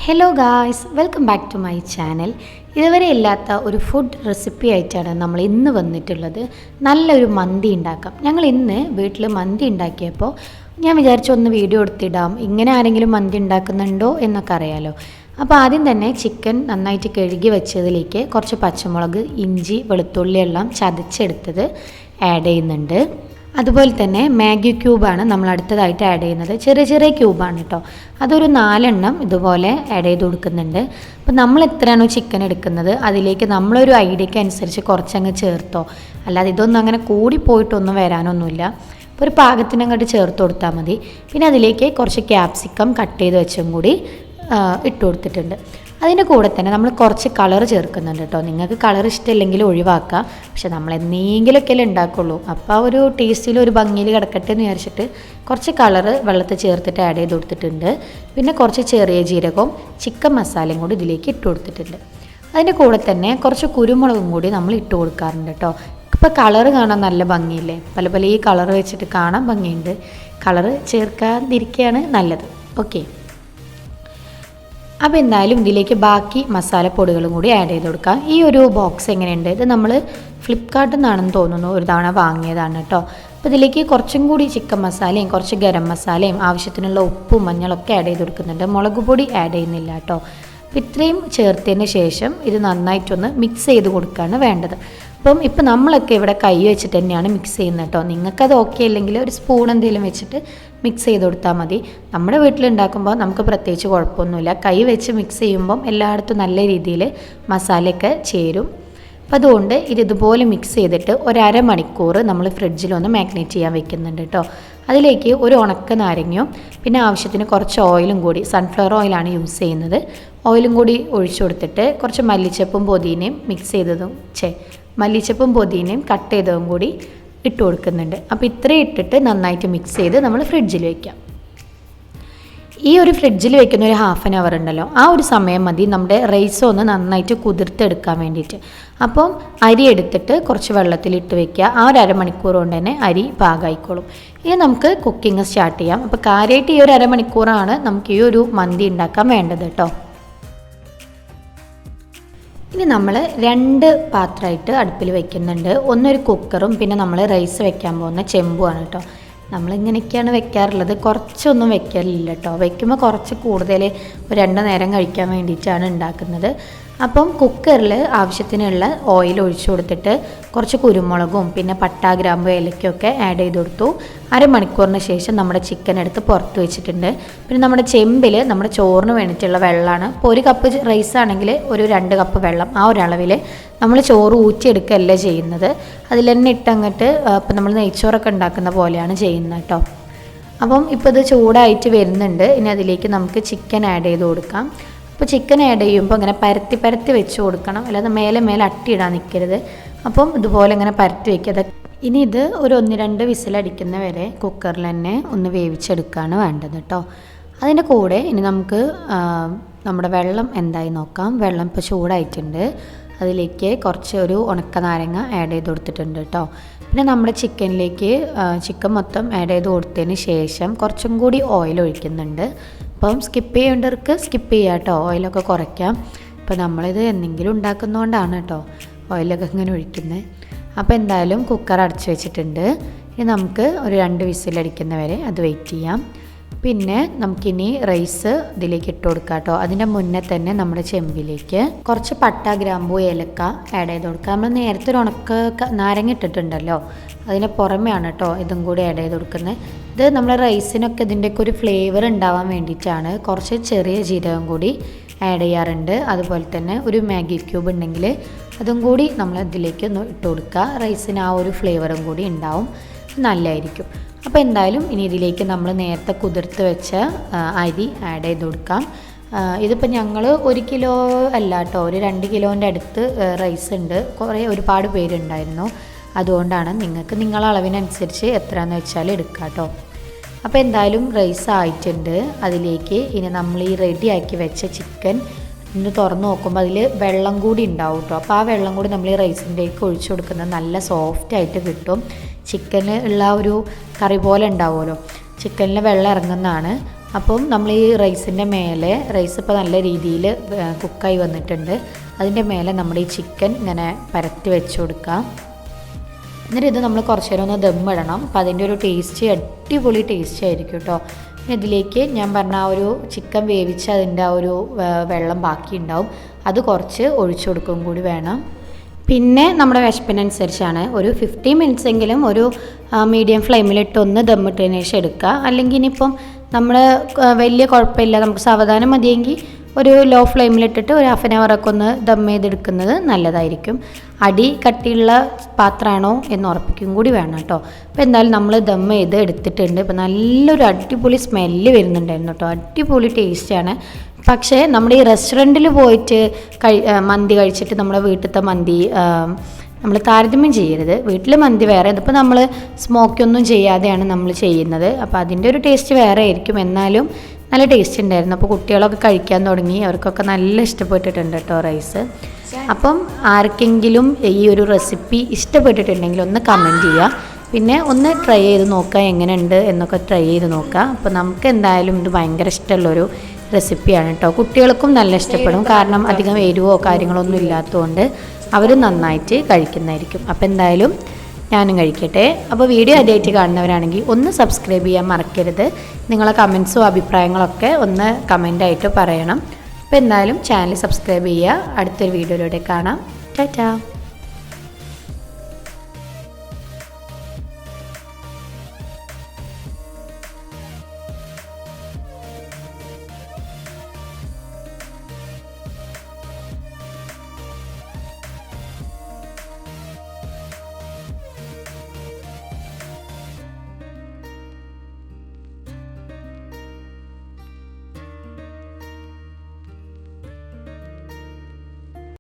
Hello guys, welcome back to my channel. ഇതുവരെ ഇല്ലാത്ത ഒരു ഫുഡ് റെസിപ്പി ആയിട്ടാണ് നമ്മൾ ഇന്ന് വന്നിട്ടുള്ളത്. നല്ലൊരു മന്തി ഉണ്ടാക്കാം. ഞങ്ങൾ ഇന്ന് വീട്ടിൽ മന്തി ഉണ്ടാക്കിയപ്പോൾ ഞാൻ വിചാരിച്ചു ഒന്ന് വീഡിയോ എടുത്തിടാം, ഇങ്ങനെ ആരെങ്കിലും മന്തി ഉണ്ടാക്കുന്നുണ്ടോ എന്നൊക്കെ അറിയാലോ. അപ്പോൾ ആദ്യം തന്നെ ചിക്കൻ നന്നായിട്ട് കഴുകി വെച്ചതിലേക്ക് കുറച്ച് പച്ചമുളക്, ഇഞ്ചി, വെളുത്തുള്ളി എല്ലാം ചതച്ചെടുത്തത് ആഡ് ചെയ്യുന്നുണ്ട്. അതുപോലെ തന്നെ മാഗി ക്യൂബാണ് നമ്മൾ അടുത്തതായിട്ട് ആഡ് ചെയ്യുന്നത്. ചെറിയ ചെറിയ ക്യൂബാണ് കേട്ടോ. അതൊരു 4 എണ്ണം ഇതുപോലെ ആഡ് ചെയ്ത് കൊടുക്കുന്നുണ്ട്. അപ്പോൾ നമ്മൾ എത്രയാണോ ചിക്കൻ എടുക്കുന്നത് അതിലേക്ക് നമ്മളൊരു ഐഡിയയ്ക്ക് അനുസരിച്ച് കുറച്ചങ്ങ് ചേർത്തോ, അല്ലാതെ ഇതൊന്നും അങ്ങനെ കൂടിപ്പോയിട്ടൊന്നും വരാനൊന്നുമില്ല. അപ്പോൾ ഒരു പാകത്തിനങ്ങോട്ട് ചേർത്ത് കൊടുത്താൽ മതി. പിന്നെ അതിലേക്ക് കുറച്ച് ക്യാപ്സിക്കം കട്ട് ചെയ്ത് വെച്ചും കൂടി ഇട്ട് കൊടുത്തിട്ടുണ്ട്. അതിൻ്റെ കൂടെ തന്നെ നമ്മൾ കുറച്ച് കളർ ചേർക്കുന്നുണ്ട് കേട്ടോ. നിങ്ങൾക്ക് കളർ ഇഷ്ടമില്ലെങ്കിൽ ഒഴിവാക്കുക, പക്ഷെ നമ്മൾ എന്തെങ്കിലുമൊക്കെ ഉണ്ടാക്കുള്ളൂ. അപ്പോൾ ആ ഒരു ടേസ്റ്റിൽ ഒരു ഭംഗിയിൽ കിടക്കട്ടെ എന്ന് വിചാരിച്ചിട്ട് കുറച്ച് കളർ വെള്ളത്തിൽ ചേർത്തിട്ട് ആഡ് ചെയ്ത് കൊടുത്തിട്ടുണ്ട്. പിന്നെ കുറച്ച് ചെറിയ ജീരകവും ചിക്കൻ മസാലയും കൂടി ഇതിലേക്ക് ഇട്ട് കൊടുത്തിട്ടുണ്ട്. അതിൻ്റെ കൂടെ തന്നെ കുറച്ച് കുരുമുളകും കൂടി നമ്മൾ ഇട്ട് കൊടുക്കാറുണ്ട് കേട്ടോ. ഇപ്പോൾ കളർ കാണാൻ നല്ല ഭംഗിയില്ലേ, പല പല ഈ കളർ വെച്ചിട്ട് കാണാൻ ഭംഗിയുണ്ട്. കളർ ചേർക്കാതിരിക്കുകയാണ് നല്ലത്. ഓക്കെ, അപ്പോൾ എന്തായാലും ഇതിലേക്ക് ബാക്കി മസാലപ്പൊടികളും കൂടി ആഡ് ചെയ്ത് കൊടുക്കാം. ഈ ഒരു ബോക്സ് എങ്ങനെയുണ്ട്, ഇത് നമ്മൾ ഫ്ലിപ്കാർട്ടിൽ നിന്നാണെന്ന് തോന്നുന്നു, ഒരു തവണ വാങ്ങിയതാണ് കേട്ടോ. അപ്പോൾ ഇതിലേക്ക് കുറച്ചും കൂടി ചിക്കൻ മസാലയും കുറച്ച് ഗരം മസാലയും ആവശ്യത്തിനുള്ള ഉപ്പും മഞ്ഞളൊക്കെ ആഡ് ചെയ്ത് കൊടുക്കുന്നുണ്ട്. മുളക് പൊടി ആഡ് ചെയ്യുന്നില്ല കേട്ടോ. അപ്പോൾ ഇത്രയും ചേർത്തതിന് ശേഷം ഇത് നന്നായിട്ടൊന്ന് മിക്സ് ചെയ്ത് കൊടുക്കുകയാണ് വേണ്ടത്. ഇപ്പം നമ്മളൊക്കെ ഇവിടെ കൈ വെച്ചിട്ട് തന്നെയാണ് മിക്സ് ചെയ്യുന്നത് കേട്ടോ. നിങ്ങൾക്കത് ഓക്കെ അല്ലെങ്കിൽ ഒരു സ്പൂൺ എന്തെങ്കിലും വെച്ചിട്ട് മിക്സ് ചെയ്ത് കൊടുത്താൽ മതി. നമ്മുടെ വീട്ടിലുണ്ടാക്കുമ്പോൾ നമുക്ക് പ്രത്യേകിച്ച് കുഴപ്പമൊന്നുമില്ല. കൈ വെച്ച് മിക്സ് ചെയ്യുമ്പം എല്ലായിടത്തും നല്ല രീതിയിൽ മസാലയൊക്കെ ചേരും. അപ്പോൾ അതുകൊണ്ട് ഇതുപോലെ മിക്സ് ചെയ്തിട്ട് ഒരു അരമണിക്കൂർ നമ്മൾ ഫ്രിഡ്ജിലൊന്ന് മാഗ്നേറ്റ് ചെയ്യാൻ വെക്കുന്നുണ്ട് കേട്ടോ. അതിലേക്ക് ഒരു ഉണക്ക നാരങ്ങയും പിന്നെ ആവശ്യത്തിന് കുറച്ച് ഓയിലും കൂടി, സൺഫ്ലവർ ഓയിലാണ് യൂസ് ചെയ്യുന്നത്, ഓയിലും കൂടി ഒഴിച്ചു കൊടുത്തിട്ട് കുറച്ച് മല്ലിച്ചപ്പും പുതിനയും മിക്സ് ചെയ്തതും മല്ലിച്ചപ്പും പുതിനയും കട്ട് ചെയ്തതും കൂടി ഇട്ട് കൊടുക്കുന്നുണ്ട്. അപ്പോൾ ഇത്രയും ഇട്ടിട്ട് നന്നായിട്ട് മിക്സ് ചെയ്ത് നമ്മൾ ഫ്രിഡ്ജിൽ വയ്ക്കാം. ഈ ഒരു ഫ്രിഡ്ജിൽ വെക്കുന്ന ഒരു ഹാഫ് ആൻ അവർ ഉണ്ടല്ലോ, ആ ഒരു സമയം മതി നമ്മുടെ റൈസ് ഒന്ന് നന്നായിട്ട് കുതിർത്തെടുക്കാൻ വേണ്ടിയിട്ട്. അപ്പം അരി എടുത്തിട്ട് കുറച്ച് വെള്ളത്തിലിട്ട് വെക്കുക. ആ ഒരു അരമണിക്കൂർ കൊണ്ട് തന്നെ അരി പാകമായിക്കോളും. ഇനി നമുക്ക് കുക്കിംഗ് സ്റ്റാർട്ട് ചെയ്യാം. അപ്പോൾ കാര്യമായിട്ട് ഈ ഒരു അരമണിക്കൂറാണ് നമുക്ക് ഈ ഒരു മന്തി ഉണ്ടാക്കാൻ വേണ്ടത് കേട്ടോ. ഇനി നമ്മൾ 2 പാത്രമായിട്ട് അടുപ്പിൽ വെക്കുന്നുണ്ട്. ഒന്നൊരു കുക്കറും പിന്നെ നമ്മൾ റൈസ് വെക്കാൻ പോകുന്ന ചെമ്പുമാണ് കേട്ടോ. നമ്മളിങ്ങനെയൊക്കെയാണ് വെക്കാറുള്ളത്, കുറച്ചൊന്നും വെക്കലില്ല കേട്ടോ. വെക്കുമ്പോൾ കുറച്ച് കൂടുതൽ ഒരു 2 നേരം കഴിക്കാൻ വേണ്ടിയിട്ടാണ് ഉണ്ടാക്കുന്നത്. അപ്പം കുക്കറിൽ ആവശ്യത്തിനുള്ള ഓയിൽ ഒഴിച്ചു കൊടുത്തിട്ട് കുറച്ച് കുരുമുളകും പിന്നെ പട്ട, ഗ്രാമ്പു, ഏലക്കൊക്കെ ആഡ് ചെയ്ത് കൊടുത്തു. അരമണിക്കൂറിന് ശേഷം നമ്മുടെ ചിക്കൻ എടുത്ത് പുറത്ത് വെച്ചിട്ടുണ്ട്. പിന്നെ നമ്മുടെ ചെമ്പിൽ നമ്മുടെ ചോറിന് വേണ്ടിയിട്ടുള്ള വെള്ളമാണ്. ഇപ്പോൾ 1 കപ്പ് റൈസ് ആണെങ്കിൽ ഒരു 2 കപ്പ് വെള്ളം, ആ ഒരളവിൽ നമ്മൾ ചോറ് ഊറ്റിയെടുക്കുകയല്ല ചെയ്യുന്നത്, അതിൽ തന്നെ ഇട്ടങ്ങോട്ട് ഇപ്പം നമ്മൾ നെയ്ച്ചോറൊക്കെ ഉണ്ടാക്കുന്ന പോലെയാണ് ചെയ്യുന്നത് കേട്ടോ. അപ്പം ഇപ്പോൾ ഇത് ചൂടായിട്ട് വരുന്നുണ്ട്. ഇനി അതിലേക്ക് നമുക്ക് ചിക്കൻ ആഡ് ചെയ്ത് കൊടുക്കാം. അപ്പോൾ ചിക്കൻ ആഡ് ചെയ്യുമ്പോൾ ഇങ്ങനെ പരത്തി വെച്ച് കൊടുക്കണം, അല്ലാതെ മേലെ അട്ടിയിടാൻ നിൽക്കരുത്. അപ്പം ഇതുപോലെ ഇങ്ങനെ പരത്തി വയ്ക്കുക. ഇനി ഇത് ഒരു 1-2 വിസിലടിക്കുന്ന വരെ കുക്കറിൽ തന്നെ ഒന്ന് വേവിച്ചെടുക്കുകയാണ് വേണ്ടത് കേട്ടോ. അതിൻ്റെ കൂടെ ഇനി നമുക്ക് നമ്മുടെ വെള്ളം എന്തായി നോക്കാം. വെള്ളം ഇപ്പോൾ ചൂടായിട്ടുണ്ട്. അതിലേക്ക് കുറച്ച് ഒരു ഉണക്ക നാരങ്ങ ആഡ് ചെയ്ത് കൊടുത്തിട്ടുണ്ട് കേട്ടോ. പിന്നെ നമ്മുടെ ചിക്കനിലേക്ക് ചിക്കൻ മൊത്തം ആഡ് ചെയ്ത് കൊടുത്തതിന് ശേഷം കുറച്ചും കൂടി ഓയിൽ ഒഴിക്കുന്നുണ്ട്. അപ്പം സ്കിപ്പ് ചെയ്യേണ്ടവർക്ക് സ്കിപ്പ് ചെയ്യാം കേട്ടോ, ഓയിലൊക്കെ കുറയ്ക്കാം. ഇപ്പോൾ നമ്മളിത് എന്തെങ്കിലും ഉണ്ടാക്കുന്നതുകൊണ്ടാണ് കേട്ടോ ഓയിലൊക്കെ ഇങ്ങനെ ഒഴിക്കുന്നത്. അപ്പോൾ എന്തായാലും കുക്കർ അടച്ച് വെച്ചിട്ടുണ്ട്. ഇനി നമുക്ക് ഒരു 2 വിസിലടിക്കുന്ന വരെ അത് വെയിറ്റ് ചെയ്യാം. പിന്നെ നമുക്കിനി റൈസ് ഇതിലേക്ക് ഇട്ട് കൊടുക്കാം കേട്ടോ. അതിൻ്റെ മുന്നേ തന്നെ നമ്മുടെ ചെമ്പിലേക്ക് കുറച്ച് പട്ട, ഗ്രാമ്പു, ഏലക്ക ആഡ് ചെയ്ത് കൊടുക്കുക. നമ്മൾ നേരത്തെ ഒരു ഉണക്ക നാരങ്ങ ഇട്ടിട്ടുണ്ടല്ലോ, അതിന് പുറമെയാണ് കേട്ടോ ഇതും കൂടി ആഡ് ചെയ്ത് കൊടുക്കുന്നത്. ഇത് നമ്മുടെ റൈസിനൊക്കെ ഇതിൻ്റെയൊക്കെ ഒരു ഫ്ലേവർ ഉണ്ടാവാൻ വേണ്ടിയിട്ടാണ്. കുറച്ച് ചെറിയ ജീരകം കൂടി ആഡ് ചെയ്യാറുണ്ട്. അതുപോലെ തന്നെ ഒരു മാഗി ക്യൂബ് ഉണ്ടെങ്കിൽ അതും കൂടി നമ്മൾ ഇതിലേക്ക് ഒന്ന് ഇട്ട് കൊടുക്കുക. റൈസിന് ആ ഒരു ഫ്ലേവറും കൂടി ഉണ്ടാവും, നല്ലതായിരിക്കും. അപ്പോൾ എന്തായാലും ഇനി ഇതിലേക്ക് നമ്മൾ നേരത്തെ കുതിർത്ത് വെച്ച അരി ആഡ് ചെയ്ത് കൊടുക്കാം. ഇതിപ്പോൾ ഞങ്ങൾ 1 കിലോ അല്ല കേട്ടോ, ഒരു 2 കിലോൻ്റെ അടുത്ത് റൈസ് ഉണ്ട്. ഒരുപാട് പേരുണ്ടായിരുന്നു, അതുകൊണ്ടാണ്. നിങ്ങൾക്ക് നിങ്ങളെ അളവിനനുസരിച്ച് എത്രയാണെന്ന് വെച്ചാൽ എടുക്കുക കേട്ടോ. അപ്പോൾ എന്തായാലും റൈസ് ആയിട്ടുണ്ട്. അതിലേക്ക് ഇനി നമ്മൾ ഈ റെഡിയാക്കി വെച്ച ചിക്കൻ ഒന്ന് തുറന്ന് നോക്കുമ്പോൾ അതിൽ വെള്ളം കൂടി ഉണ്ടാവും കേട്ടോ. അപ്പോൾ ആ വെള്ളം കൂടി നമ്മൾ ഈ റൈസിൻ്റെയൊക്കെ ഒഴിച്ചു കൊടുക്കുന്നത് നല്ല സോഫ്റ്റായിട്ട് കിട്ടും. ചിക്കന് ഉള്ള ഒരു കറി പോലെ ഉണ്ടാവുമല്ലോ, ചിക്കനിൽ വെള്ളം ഇറങ്ങുന്നതാണ്. അപ്പം നമ്മൾ ഈ റൈസിൻ്റെ മേലെ റൈസ് ഇപ്പോൾ നല്ല രീതിയിൽ കുക്കായി വന്നിട്ടുണ്ട്. അതിൻ്റെ മേലെ നമ്മുടെ ഈ ചിക്കൻ ഇങ്ങനെ പരത്തി വെച്ച് കൊടുക്കാം. എന്നിട്ട് ഇത് നമ്മൾ കുറച്ച് നേരം ഒന്ന് ദമ്മിടണം. അപ്പോൾ അതിൻ്റെ ഒരു ടേസ്റ്റ് അടിപൊളി ടേസ്റ്റ് ആയിരിക്കും കേട്ടോ. പിന്നെ ഇതിലേക്ക് ഞാൻ പറഞ്ഞ ആ ഒരു ചിക്കൻ വേവിച്ച് അതിൻ്റെ ആ ഒരു വെള്ളം ബാക്കി ഉണ്ടാവും, അത് കുറച്ച് ഒഴിച്ചു കൊടുക്കുകയും കൂടി വേണം. പിന്നെ നമ്മുടെ വിശപ്പിനനുസരിച്ചാണ് ഒരു 15 മിനിറ്റ്സ് എങ്കിലും ഒരു മീഡിയം ഫ്ലെയിമിലിട്ട് ഒന്ന് ദമ്മിട്ടതിന് ശേഷം എടുക്കുക. അല്ലെങ്കിൽ ഇനിയിപ്പം നമ്മൾ വലിയ കുഴപ്പമില്ല, നമുക്ക് സാവധാനം മതിയെങ്കിൽ ഒരു ലോ ഫ്ലെയിമിലിട്ടിട്ട് ഒരു ഹാഫ് ആൻ അവറൊക്കെ ഒന്ന് ദം ചെയ്തെടുക്കുന്നത് നല്ലതായിരിക്കും. അടി കട്ടിയുള്ള പാത്രമാണോ എന്ന് ഉറപ്പിക്കും കൂടി വേണം കേട്ടോ. അപ്പോൾ എന്തായാലും നമ്മൾ ദം ചെയ്ത് എടുത്തിട്ടുണ്ട്. ഇപ്പോൾ നല്ലൊരു അടിപൊളി സ്മെല്ല് വരുന്നുണ്ടായിരുന്നു കേട്ടോ, അടിപൊളി ടേസ്റ്റാണ്. പക്ഷേ നമ്മുടെ ഈ റെസ്റ്റോറൻറ്റിൽ പോയിട്ട് മന്തി കഴിച്ചിട്ട് നമ്മുടെ വീട്ടിലത്തെ മന്തി നമ്മൾ താരതമ്യം ചെയ്യരുത്. വീട്ടിൽ മന്തി വേറെ, ഇതിപ്പോൾ നമ്മൾ സ്മോക്കൊന്നും ചെയ്യാതെയാണ് നമ്മൾ ചെയ്യുന്നത്. അപ്പോൾ അതിൻ്റെ ഒരു ടേസ്റ്റ് വേറെ ആയിരിക്കും, എന്നാലും നല്ല ടേസ്റ്റ് ഉണ്ടായിരുന്നു. അപ്പോൾ കുട്ടികളൊക്കെ കഴിക്കാൻ തുടങ്ങി, അവർക്കൊക്കെ നല്ല ഇഷ്ടപ്പെട്ടിട്ടുണ്ട് കേട്ടോ റൈസ്. അപ്പം ആർക്കെങ്കിലും ഈ ഒരു റെസിപ്പി ഇഷ്ടപ്പെട്ടിട്ടുണ്ടെങ്കിൽ ഒന്ന് കമൻറ്റ് ചെയ്യുക. പിന്നെ ഒന്ന് ട്രൈ ചെയ്ത് നോക്കുക, എങ്ങനെയുണ്ട് എന്നൊക്കെ ട്രൈ ചെയ്ത് നോക്കുക. അപ്പോൾ നമുക്ക് എന്തായാലും ഇത് ഭയങ്കര ഇഷ്ടമുള്ളൊരു റെസിപ്പിയാണ് കേട്ടോ. കുട്ടികൾക്കും നല്ല ഇഷ്ടപ്പെടും, കാരണം അധികം എരിവോ കാര്യങ്ങളൊന്നും ഇല്ലാത്തതുകൊണ്ട് അവർ നന്നായിട്ട് കഴിക്കുന്നതായിരിക്കും. അപ്പോൾ എന്തായാലും ഞാനും കഴിക്കട്ടെ. അപ്പോൾ വീഡിയോ ആദ്യമായിട്ട് കാണുന്നവരാണെങ്കിൽ ഒന്ന് സബ്സ്ക്രൈബ് ചെയ്യാൻ മറക്കരുത്. നിങ്ങളെ കമൻസും അഭിപ്രായങ്ങളൊക്കെ ഒന്ന് കമൻ്റായിട്ട് പറയണം. അപ്പോൾ എന്തായാലും ചാനൽ സബ്സ്ക്രൈബ് ചെയ്യുക. അടുത്തൊരു വീഡിയോയിലൂടെ കാണാം. ടാറ്റാ.